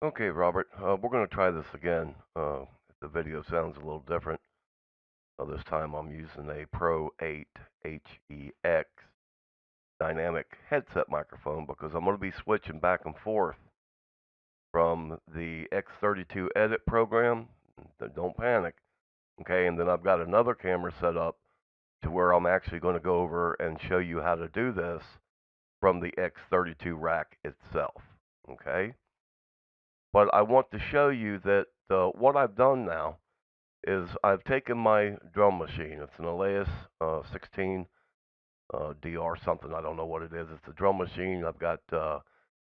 Okay, Robert, we're going to try this again. The video sounds a little different. This time I'm using a Pro 8 HEX dynamic headset microphone because I'm going to be switching back and forth from the X32 edit program. Don't panic. Okay, and then I've got another camera set up to where I'm actually going to go over and show you how to do this from the X32 rack itself. Okay, but I want to show you that what I've done now is I've taken my drum machine. It's an Elias 16 DR something. I don't know what it is. It's a drum machine. I've got the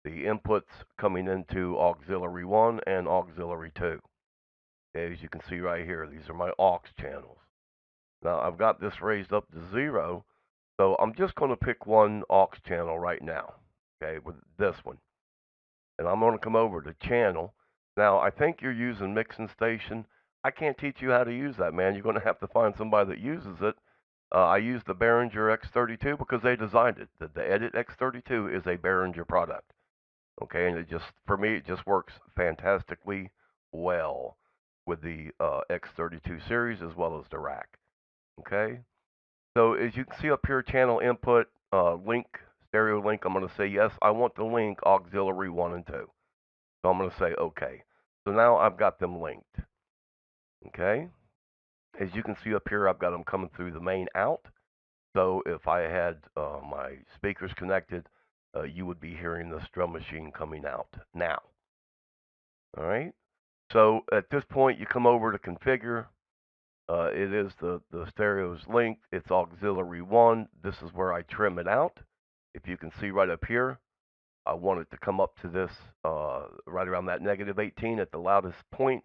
inputs coming into auxiliary 1 and auxiliary 2. As you can see right here, these are my aux channels. Now I've got this raised up to 0, so I'm just going to pick one aux channel right now, okay, with this one. And I'm going to come over to channel. Now I think you're using mixing station. I can't teach you how to use that, man. You're going to have to find somebody that uses it. I use the Behringer X32 because they designed it. The Edit X32 is a Behringer product. Okay, and it just, for me, it just works fantastically well with the X32 series as well as the rack. Okay, so as you can see up here, channel input link, stereo link. I'm going to say yes. I want the link auxiliary 1 and 2. So I'm going to say OK. So now I've got them linked. Okay, as you can see up here, I've got them coming through the main out. So if I had my speakers connected, you would be hearing this drum machine coming out now. All right. So at this point, you come over to configure. It is the stereo's linked. It's auxiliary 1. This is where I trim it out. If you can see right up here, I want it to come up to this right around that negative 18 at the loudest point,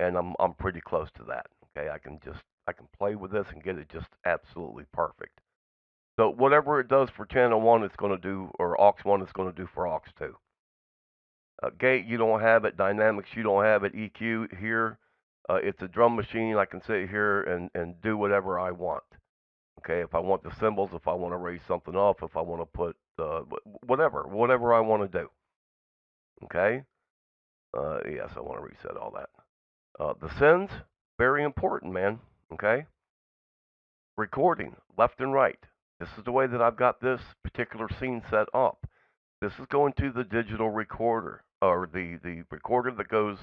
and I'm pretty close to that. Okay, I can play with this and get it just absolutely perfect. So whatever it does for channel 1, it's going to do, or aux 1, it's going to do for aux 2. Gate, you don't have it. Dynamics, you don't have it. EQ here, it's a drum machine. I can sit here and do whatever I want. Okay, if I want the cymbals, if I want to raise something off, if I want to put whatever I want to do. Okay, yes, I want to reset all that. The sends, very important, man. Okay, recording left and right. This is the way that I've got this particular scene set up. This is going to the digital recorder, or the recorder that goes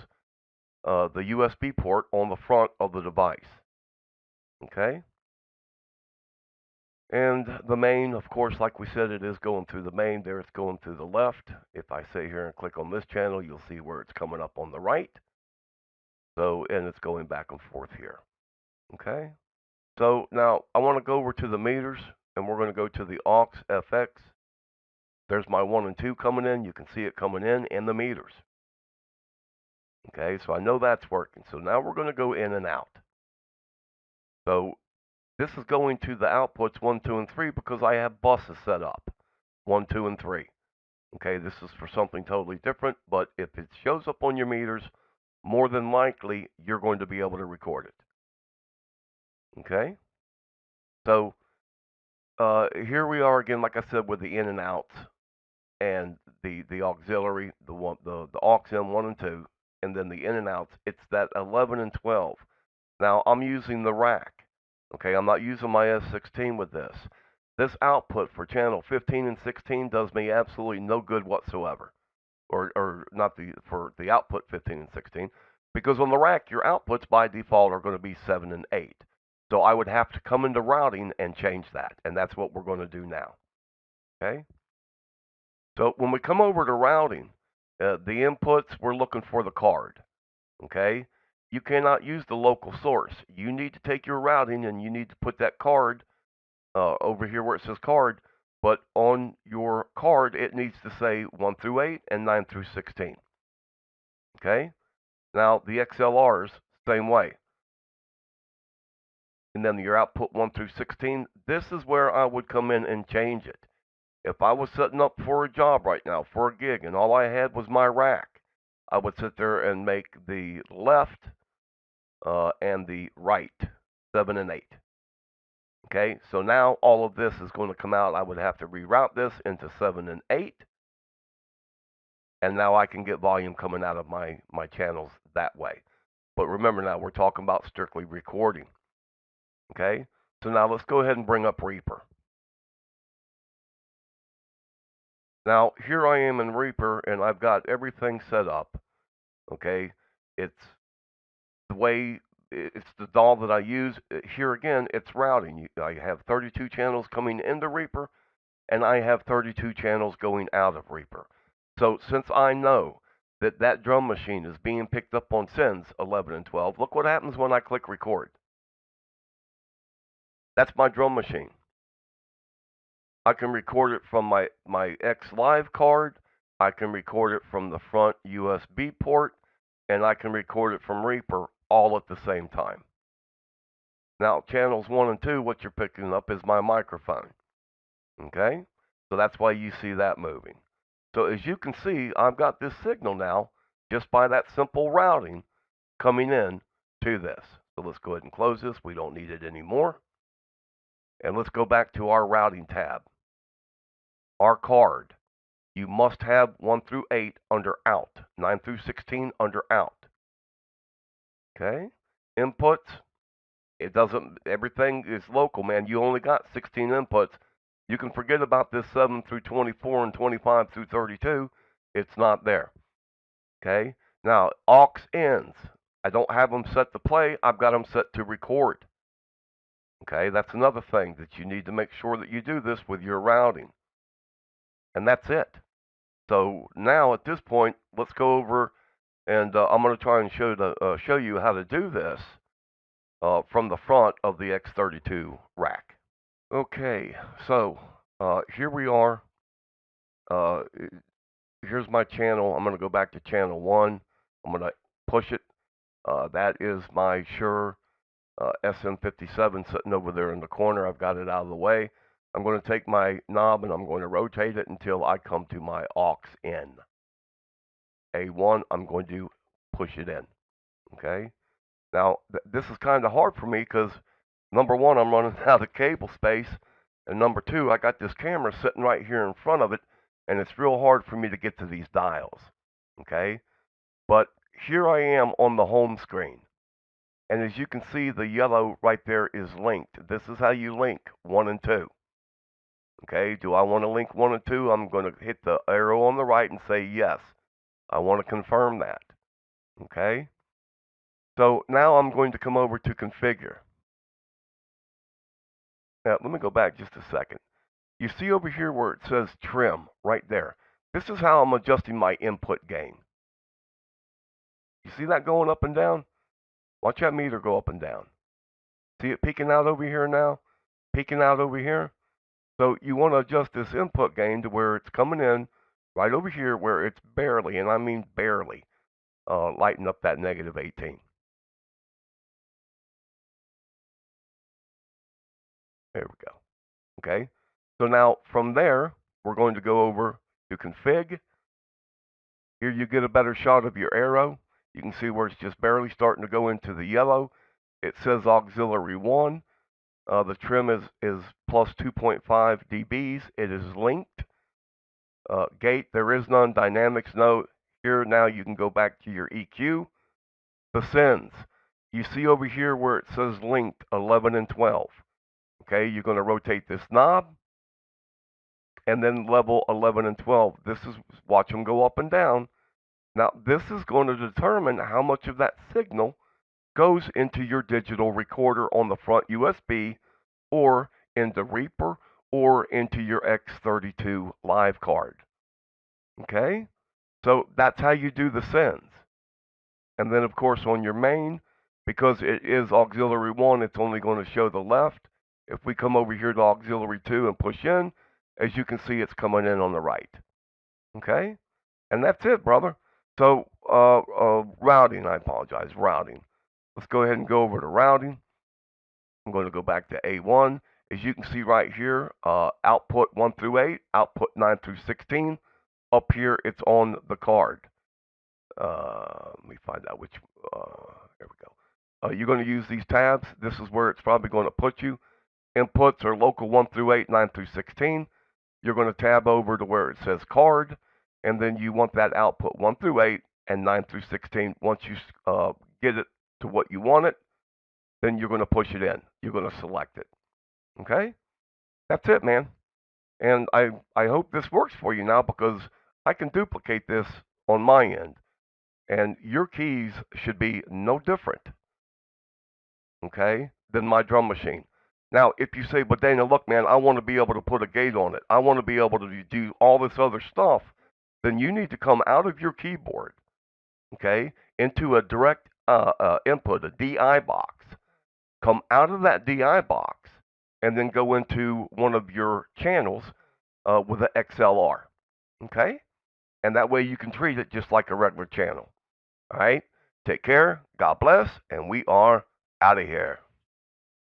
the USB port on the front of the device. Okay? And the main, of course, like we said, it is going through the main. There it's going through the left. If I sit here and click on this channel, you'll see where it's coming up on the right. So, and it's going back and forth here. Okay? So now I want to go over to the meters, and we're going to go to the aux FX. There's my 1 and 2 coming in. You can see it coming in and the meters. Okay, so I know that's working. So now we're going to go in and out. So this is going to the outputs 1, 2, and 3 because I have buses set up 1, 2, and 3. Okay, this is for something totally different, but if it shows up on your meters, more than likely you're going to be able to record it. Okay, so here we are again, like I said, with the in and outs and the auxiliary, the aux in 1 and 2, and then the in and outs. It's that 11 and 12. Now I'm using the rack. Okay, I'm not using my S16 with this. This output for channel 15 and 16 does me absolutely no good whatsoever. Or not for the output 15 and 16, because on the rack your outputs by default are going to be 7 and 8. So I would have to come into routing and change that, and that's what we're going to do now. Okay? So when we come over to routing, the inputs, we're looking for the card. Okay? You cannot use the local source. You need to take your routing and you need to put that card over here where it says card, but on your card it needs to say 1 through 8 and 9 through 16. Okay? Now the XLRs, same way. And then your output 1 through 16, this is where I would come in and change it. If I was setting up for a job right now, for a gig, and all I had was my rack, I would sit there and make the left and the right 7 and 8. Okay, so now all of this is going to come out. I would have to reroute this into 7 and 8. and now I can get volume coming out of my channels that way. But remember, now we're talking about strictly recording. Okay, so now let's go ahead and bring up Reaper. Now here I am in Reaper, and I've got everything set up. Okay, it's it's the DAW that I use. Here again, it's routing. I have 32 channels coming into Reaper, and I have 32 channels going out of Reaper. So since I know that that drum machine is being picked up on sends 11 and 12, look what happens when I click record. That's my drum machine. I can record it from my X Live card. I can record it from the front USB port, and I can record it from Reaper all at the same time. Now, channels 1 and 2, what you're picking up is my microphone. Okay? So that's why you see that moving. So as you can see, I've got this signal now just by that simple routing coming in to this. So let's go ahead and close this. We don't need it anymore. And let's go back to our routing tab. Our card. You must have 1 through 8 under out, 9 through 16 under out. Okay? Inputs. It doesn't, everything is local, man. You only got 16 inputs. You can forget about this 7 through 24 and 25 through 32. It's not there. Okay? Now, aux ins. I don't have them set to play. I've got them set to record. Okay? That's another thing that you need to make sure that you do this with your routing. And that's it. So now at this point, let's go over and I'm going to try and show you how to do this from the front of the X32 rack. Okay, so here we are. Here's my channel. I'm going to go back to channel 1. I'm going to push it. That is my Shure SM57 sitting over there in the corner. I've got it out of the way. I'm going to take my knob and I'm going to rotate it until I come to my aux in. A1, I'm going to push it in. Okay? Now, this is kind of hard for me because, number one, I'm running out of cable space. And number two, I got this camera sitting right here in front of it, and it's real hard for me to get to these dials. Okay? But here I am on the home screen. And as you can see, the yellow right there is linked. This is how you link 1 and 2. Okay, do I want to link 1 and 2? I'm going to hit the arrow on the right and say yes. I want to confirm that. Okay? So now I'm going to come over to configure. Now, let me go back just a second. You see over here where it says trim right there. This is how I'm adjusting my input gain. You see that going up and down? Watch that meter go up and down. See it peeking out over here now? Peeking out over here? So you want to adjust this input gain to where it's coming in right over here where it's barely, and I mean barely, lighten up that negative 18. There we go. Okay. So now from there, we're going to go over to config. Here you get a better shot of your arrow. You can see where it's just barely starting to go into the yellow. It says auxiliary 1. The trim is plus 2.5 dBs. It is linked. Gate, there is none. Dynamics, no. Here now you can go back to your EQ. The sends. You see over here where it says linked 11 and 12. Okay, you're going to rotate this knob and then level 11 and 12. This is, watch them go up and down. Now, this is going to determine how much of that signal goes into your digital recorder on the front USB or into Reaper or into your X32 live card. Okay? So that's how you do the sends. And then, of course, on your main, because it is auxiliary 1, it's only going to show the left. If we come over here to auxiliary 2 and push in, as you can see, it's coming in on the right. Okay? And that's it, brother. So, routing, I apologize, routing. Let's go ahead and go over to routing. I'm going to go back to A1. As you can see right here, output 1 through 8, output 9 through 16. Up here, it's on the card. Let me find out which, there we go. You're going to use these tabs. This is where it's probably going to put you. Inputs are local 1 through 8, 9 through 16. You're going to tab over to where it says card. and then you want that output 1 through 8 and 9 through 16. Once you get it to what you want it, then you're going to push it in. You're going to select it. Okay? That's it, man. And I hope this works for you now, because I can duplicate this on my end. And your keys should be no different, okay, than my drum machine. Now, if you say, but Daniel, look, man, I want to be able to put a gate on it, I want to be able to do all this other stuff, then you need to come out of your keyboard, okay, into a direct input, a DI box. Come out of that DI box and then go into one of your channels with an XLR, okay? And that way you can treat it just like a regular channel. All right? Take care, God bless, and we are out of here.